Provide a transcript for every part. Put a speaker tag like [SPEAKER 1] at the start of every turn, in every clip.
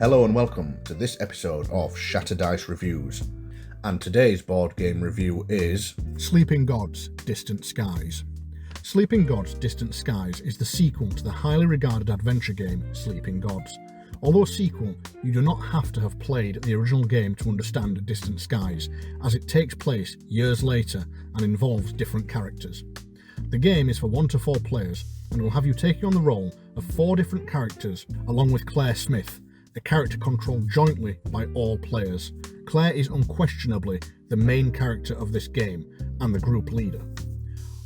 [SPEAKER 1] Hello and welcome to this episode of Shatterdice Reviews, and today's board game review is
[SPEAKER 2] Sleeping Gods: Distant Skies. Sleeping Gods: Distant Skies is the sequel to the highly regarded adventure game Sleeping Gods. Although a sequel, you do not have to have played the original game to understand Distant Skies, as it takes place years later and involves different characters. The game is for 1 to 4 players and will have you taking on the role of 4 different characters along with Claire Smith, a character controlled jointly by all players. Claire is unquestionably the main character of this game and the group leader.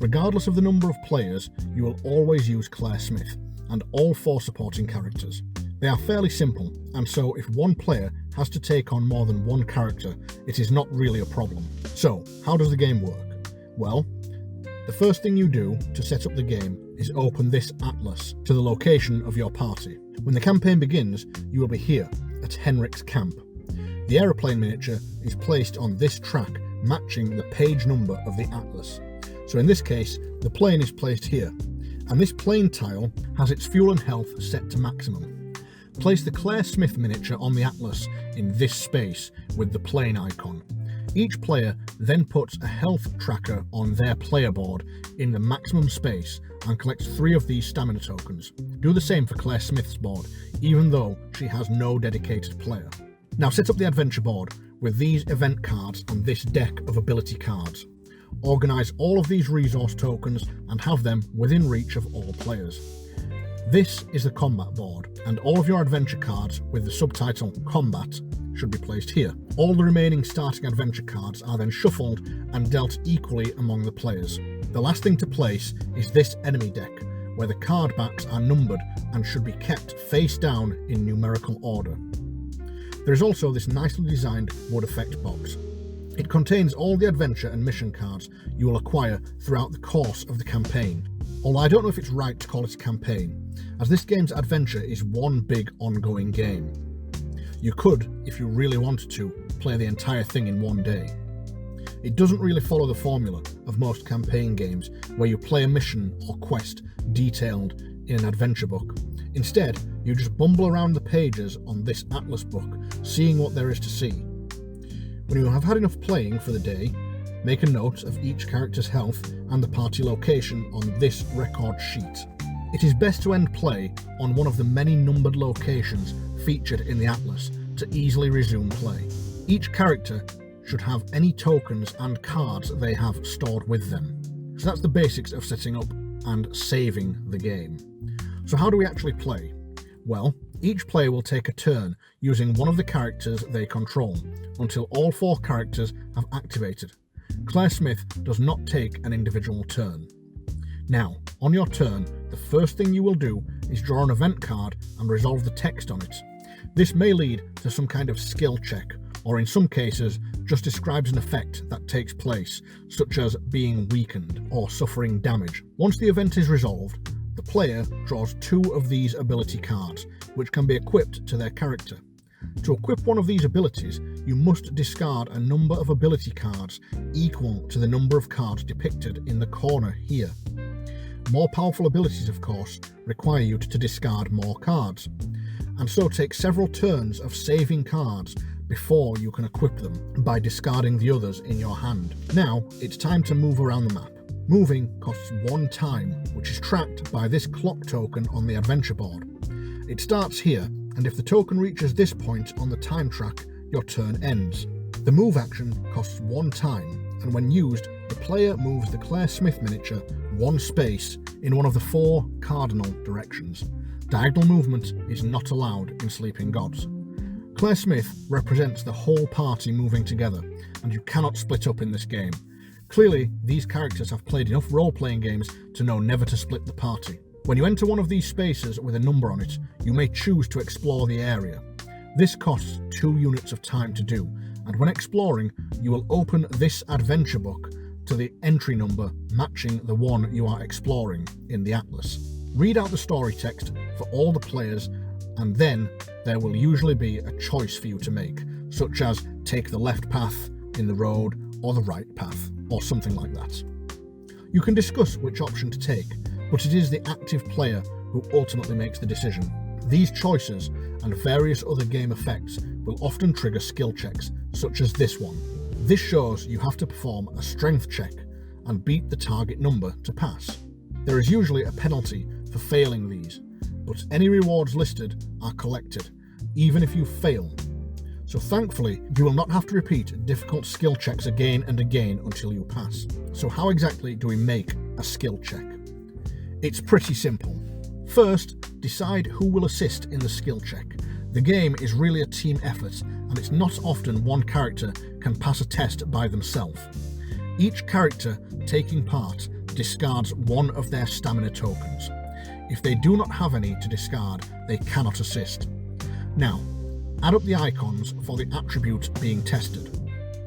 [SPEAKER 2] Regardless of the number of players, you will always use Claire Smith and all 4 supporting characters. They are fairly simple, and so if one player has to take on more than one character, it is not really a problem. So, how does the game work? Well, the first thing you do to set up the game is open this atlas to the location of your party. When the campaign begins, you will be here at Henrik's camp. The aeroplane miniature is placed on this track, matching the page number of the atlas. So in this case, the plane is placed here, and this plane tile has its fuel and health set to maximum. Place the Claire Smith miniature on the atlas in this space with the plane icon. Each player then puts a health tracker on their player board in the maximum space and collects 3 of these stamina tokens. Do the same for Claire Smith's board, even though she has no dedicated player. Now set up the adventure board with these event cards and this deck of ability cards. Organise all of these resource tokens and have them within reach of all players. This is the combat board, and all of your adventure cards with the subtitle Combat should be placed here. All the remaining starting adventure cards are then shuffled and dealt equally among the players. The last thing to place is this enemy deck, where the card backs are numbered and should be kept face down in numerical order. There is also this nicely designed wood effect box. It contains all the adventure and mission cards you will acquire throughout the course of the campaign. Although I don't know if it's right to call it a campaign, as this game's adventure is one big ongoing game. You could, if you really wanted to, play the entire thing in one day. It doesn't really follow the formula of most campaign games where you play a mission or quest detailed in an adventure book. Instead, you just bumble around the pages on this atlas book, seeing what there is to see. When you have had enough playing for the day, make a note of each character's health and the party location on this record sheet. It is best to end play on one of the many numbered locations featured in the atlas to easily resume play. Each character should have any tokens and cards they have stored with them. So that's the basics of setting up and saving the game. So how do we actually play? Well, each player will take a turn using one of the characters they control until all 4 characters have activated. Claire Smith does not take an individual turn. Now, on your turn, the first thing you will do is draw an event card and resolve the text on it. This may lead to some kind of skill check, or in some cases, just describes an effect that takes place, such as being weakened or suffering damage. Once the event is resolved, the player draws 2 of these ability cards, which can be equipped to their character. To equip one of these abilities, you must discard a number of ability cards equal to the number of cards depicted in the corner here. More powerful abilities, of course, require you to discard more cards, and so take several turns of saving cards before you can equip them by discarding the others in your hand. Now, it's time to move around the map. Moving costs 1 time, which is tracked by this clock token on the adventure board. It starts here, and if the token reaches this point on the time track, your turn ends. The move action costs 1 time, and when used, the player moves the Claire Smith miniature 1 space in one of the 4 cardinal directions. Diagonal movement is not allowed in Sleeping Gods. Claire Smith represents the whole party moving together, and you cannot split up in this game. Clearly, these characters have played enough role-playing games to know never to split the party. When you enter one of these spaces with a number on it, you may choose to explore the area. This costs 2 units of time to do, and when exploring, you will open this adventure book to the entry number matching the one you are exploring in the atlas. Read out the story text for all the players, and then there will usually be a choice for you to make, such as take the left path in the road or the right path, or something like that. You can discuss which option to take, but it is the active player who ultimately makes the decision. These choices and various other game effects will often trigger skill checks, such as this one. This shows you have to perform a strength check and beat the target number to pass. There is usually a penalty for failing these, but any rewards listed are collected, even if you fail. So thankfully, you will not have to repeat difficult skill checks again and again until you pass. So how exactly do we make a skill check? It's pretty simple. First, decide who will assist in the skill check. The game is really a team effort, and it's not often one character can pass a test by themselves. Each character taking part discards one of their stamina tokens. If they do not have any to discard, they cannot assist. Now, add up the icons for the attribute being tested.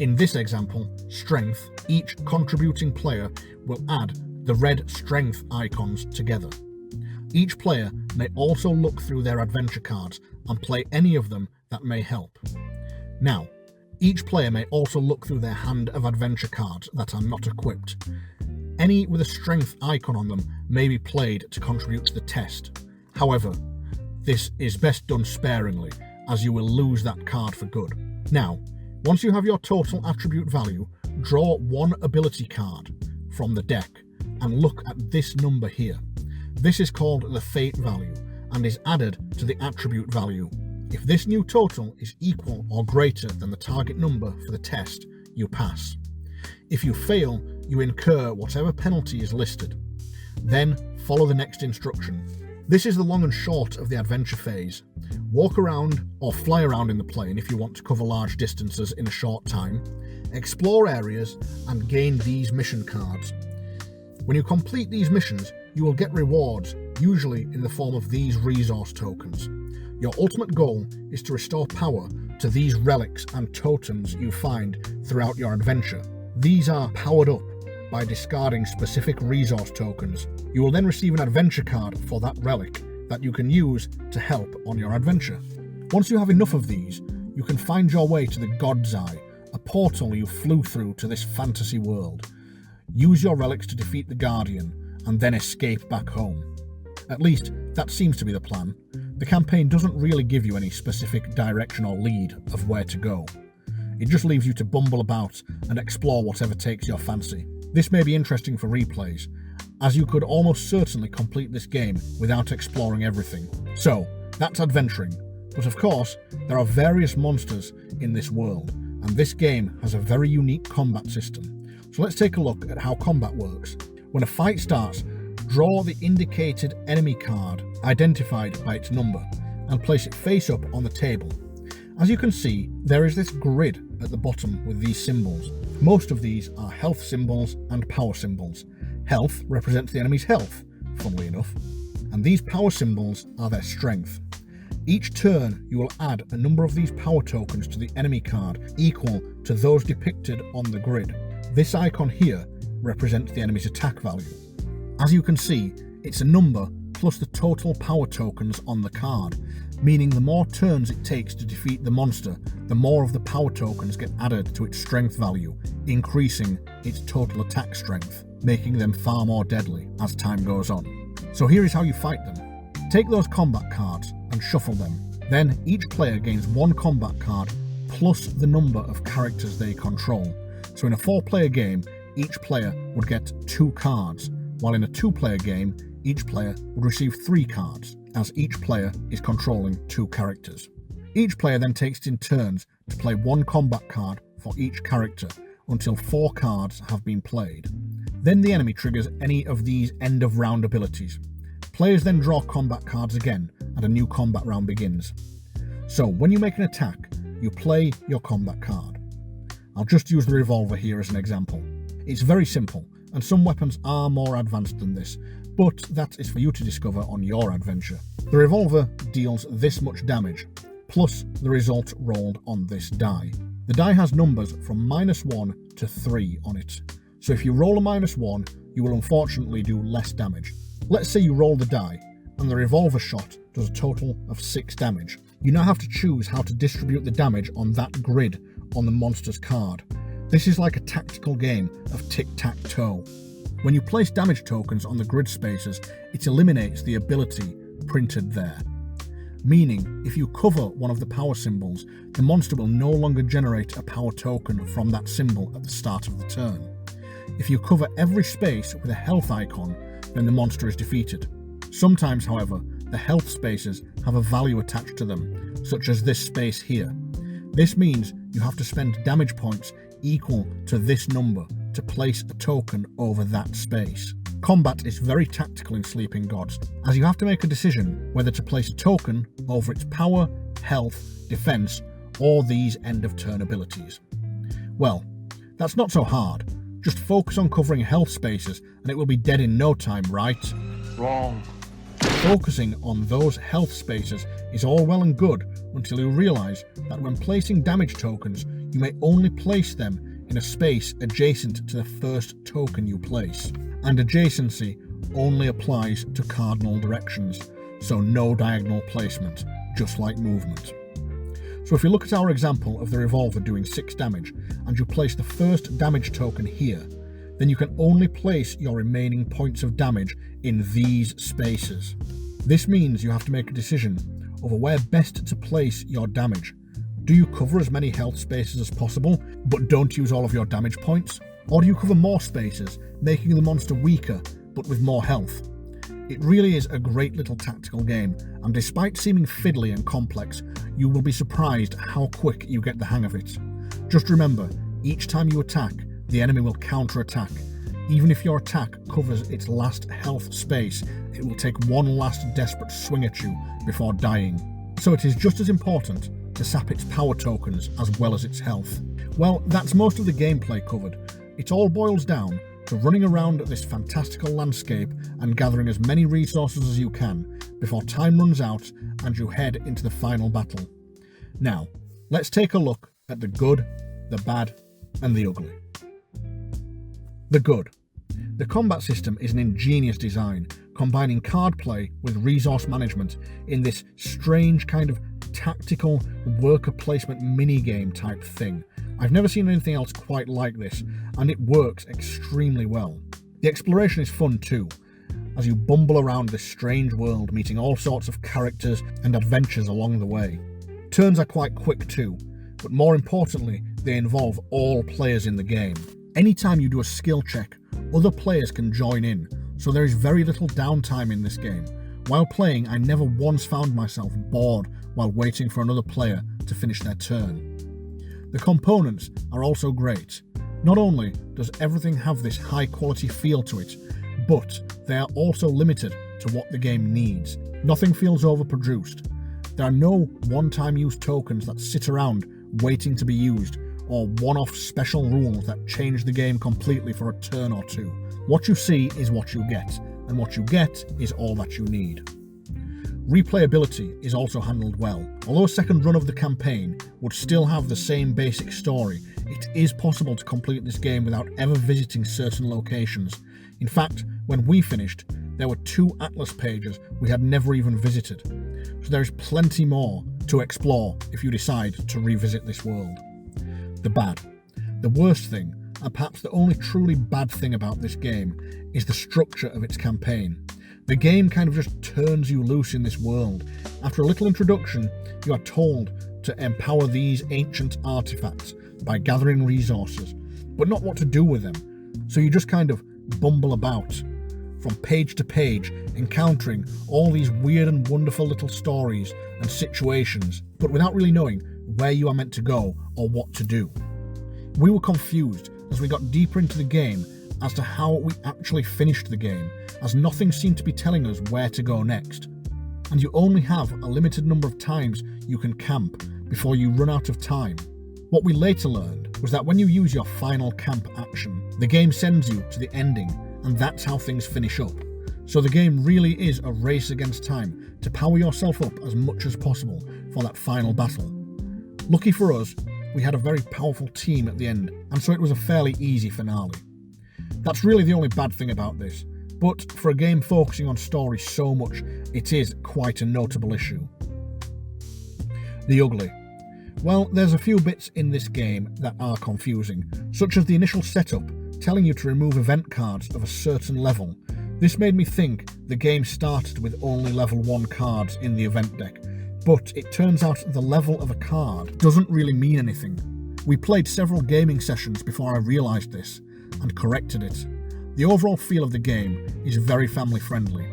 [SPEAKER 2] In this example, strength, each contributing player will add the red strength icons together. Each player may also look through their adventure cards and play any of them that may help. Now, each player may also look through their hand of adventure cards that are not equipped. Any with a strength icon on them may be played to contribute to the test. However, this is best done sparingly, as you will lose that card for good. Now, once you have your total attribute value, draw one ability card from the deck and look at this number here. This is called the fate value and is added to the attribute value. If this new total is equal or greater than the target number for the test, you pass. If you fail, you incur whatever penalty is listed. Then follow the next instruction. This is the long and short of the adventure phase. Walk around or fly around in the plane if you want to cover large distances in a short time. Explore areas and gain these mission cards. When you complete these missions, you will get rewards, usually in the form of these resource tokens. Your ultimate goal is to restore power to these relics and totems you find throughout your adventure. These are powered up by discarding specific resource tokens. You will then receive an adventure card for that relic that you can use to help on your adventure. Once you have enough of these, you can find your way to the God's Eye, a portal you flew through to this fantasy world. Use your relics to defeat the Guardian, and then escape back home. At least, that seems to be the plan. The campaign doesn't really give you any specific direction or lead of where to go. It just leaves you to bumble about and explore whatever takes your fancy. This may be interesting for replays, as you could almost certainly complete this game without exploring everything. So, that's adventuring. But of course, there are various monsters in this world, and this game has a very unique combat system. So let's take a look at how combat works. When a fight starts, draw the indicated enemy card identified by its number and place it face up on the table. As you can see, there is this grid at the bottom with these symbols. Most of these are health symbols and power symbols. Health represents the enemy's health, funnily enough, and these power symbols are their strength. Each turn, you will add a number of these power tokens to the enemy card equal to those depicted on the grid. This icon here represents the enemy's attack value. As you can see, it's a number plus the total power tokens on the card, meaning the more turns it takes to defeat the monster, the more of the power tokens get added to its strength value, increasing its total attack strength, making them far more deadly as time goes on. So here is how you fight them. Take those combat cards and shuffle them. Then each player gains one combat card plus the number of characters they control. So in a 4-player game, each player would get 2 cards, while in a 2-player game, each player would receive 3 cards, as each player is controlling 2 characters. Each player then takes it in turns to play 1 combat card for each character, until 4 cards have been played. Then the enemy triggers any of these end-of-round abilities. Players then draw combat cards again, and a new combat round begins. So when you make an attack, you play your combat card. I'll just use the revolver here as an example. It's very simple, and some weapons are more advanced than this, but that is for you to discover on your adventure. The revolver deals this much damage, plus the result rolled on this die. The die has numbers from -1 to 3 on it, so if you roll a -1, you will unfortunately do less damage. Let's say you roll the die, and the revolver shot does a total of 6 damage. You now have to choose how to distribute the damage on that grid on the monster's card. This is like a tactical game of tic-tac-toe. When you place damage tokens on the grid spaces, it eliminates the ability printed there. meaning if you cover one of the power symbols, the monster will no longer generate a power token from that symbol at the start of the turn. If you cover every space with a health icon, then the monster is defeated. Sometimes, however, the health spaces have a value attached to them, such as this space here. This means you have to spend damage points equal to this number to place a token over that space. Combat is very tactical in Sleeping Gods, as you have to make a decision whether to place a token over its power, health, defense, or these end of turn abilities. Well, that's not so hard. Just focus on covering health spaces and it will be dead in no time, right?
[SPEAKER 3] Wrong.
[SPEAKER 2] Focusing on those health spaces is all well and good until you realise that when placing damage tokens, you may only place them in a space adjacent to the first token you place. And adjacency only applies to cardinal directions, so no diagonal placement, just like movement. So if you look at our example of the revolver doing 6 damage, and you place the first damage token here, then you can only place your remaining points of damage in these spaces. This means you have to make a decision over where best to place your damage. Do you cover as many health spaces as possible, but don't use all of your damage points? Or do you cover more spaces, making the monster weaker, but with more health? It really is a great little tactical game, and despite seeming fiddly and complex, you will be surprised how quick you get the hang of it. Just remember, each time you attack, the enemy will counter-attack. Even if your attack covers its last health space, it will take one last desperate swing at you before dying. So it is just as important to sap its power tokens as well as its health. Well, that's most of the gameplay covered. It all boils down to running around this fantastical landscape and gathering as many resources as you can before time runs out and you head into the final battle. Now, let's take a look at the good, the bad, and the ugly. The good. The combat system is an ingenious design, combining card play with resource management in this strange kind of tactical worker placement minigame type thing. I've never seen anything else quite like this, and it works extremely well. The exploration is fun too, as you bumble around this strange world, meeting all sorts of characters and adventures along the way. Turns are quite quick too, but more importantly, they involve all players in the game. Anytime you do a skill check, other players can join in, so there is very little downtime in this game. While playing, I never once found myself bored while waiting for another player to finish their turn. The components are also great. Not only does everything have this high quality feel to it, but they are also limited to what the game needs. Nothing feels overproduced. There are no one-time use tokens that sit around waiting to be used, or one-off special rules that change the game completely for a turn or two. What you see is what you get, and what you get is all that you need. Replayability is also handled well. Although a second run of the campaign would still have the same basic story, it is possible to complete this game without ever visiting certain locations. In fact, when we finished, there were 2 atlas pages we had never even visited. So there is plenty more to explore if you decide to revisit this world. The bad. The worst thing, and perhaps the only truly bad thing about this game, is the structure of its campaign. The game kind of just turns you loose in this world. After a little introduction, you are told to empower these ancient artifacts by gathering resources, but not what to do with them. So you just kind of bumble about, from page to page, encountering all these weird and wonderful little stories and situations, but without really knowing where you are meant to go or what to do. We were confused as we got deeper into the game as to how we actually finished the game, as nothing seemed to be telling us where to go next. And you only have a limited number of times you can camp before you run out of time. What we later learned was that when you use your final camp action, the game sends you to the ending, and that's how things finish up. So the game really is a race against time to power yourself up as much as possible for that final battle. Lucky for us, we had a very powerful team at the end, and so it was a fairly easy finale. That's really the only bad thing about this, but for a game focusing on story so much, it is quite a notable issue. The ugly. Well, there's a few bits in this game that are confusing, such as the initial setup telling you to remove event cards of a certain level. This made me think the game started with only level 1 cards in the event deck, but it turns out the level of a card doesn't really mean anything. We played several gaming sessions before I realised this, and corrected it. The overall feel of the game is very family friendly.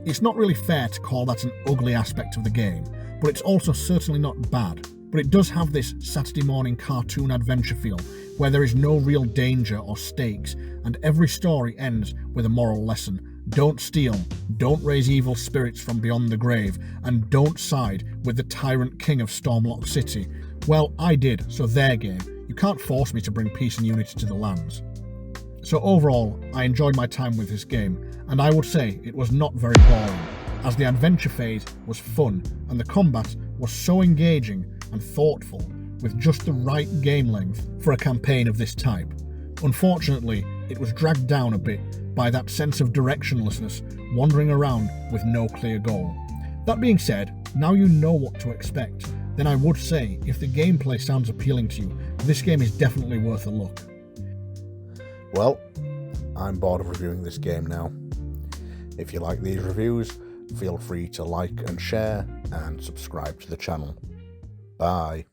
[SPEAKER 2] It's not really fair to call that an ugly aspect of the game, but it's also certainly not bad. But it does have this Saturday morning cartoon adventure feel, where there is no real danger or stakes, and every story ends with a moral lesson. Don't steal, don't raise evil spirits from beyond the grave, and don't side with the tyrant king of Stormlock City. Well, I did, so their game. You can't force me to bring peace and unity to the lands. So overall, I enjoyed my time with this game, and I would say it was not very boring, as the adventure phase was fun, and the combat was so engaging and thoughtful, with just the right game length for a campaign of this type. Unfortunately, it was dragged down a bit by that sense of directionlessness, wandering around with no clear goal. That being said, now you know what to expect, then I would say if the gameplay sounds appealing to you, this game is definitely worth a look.
[SPEAKER 1] Well, I'm bored of reviewing this game now. If you like these reviews, feel free to like and share and subscribe to the channel. Bye.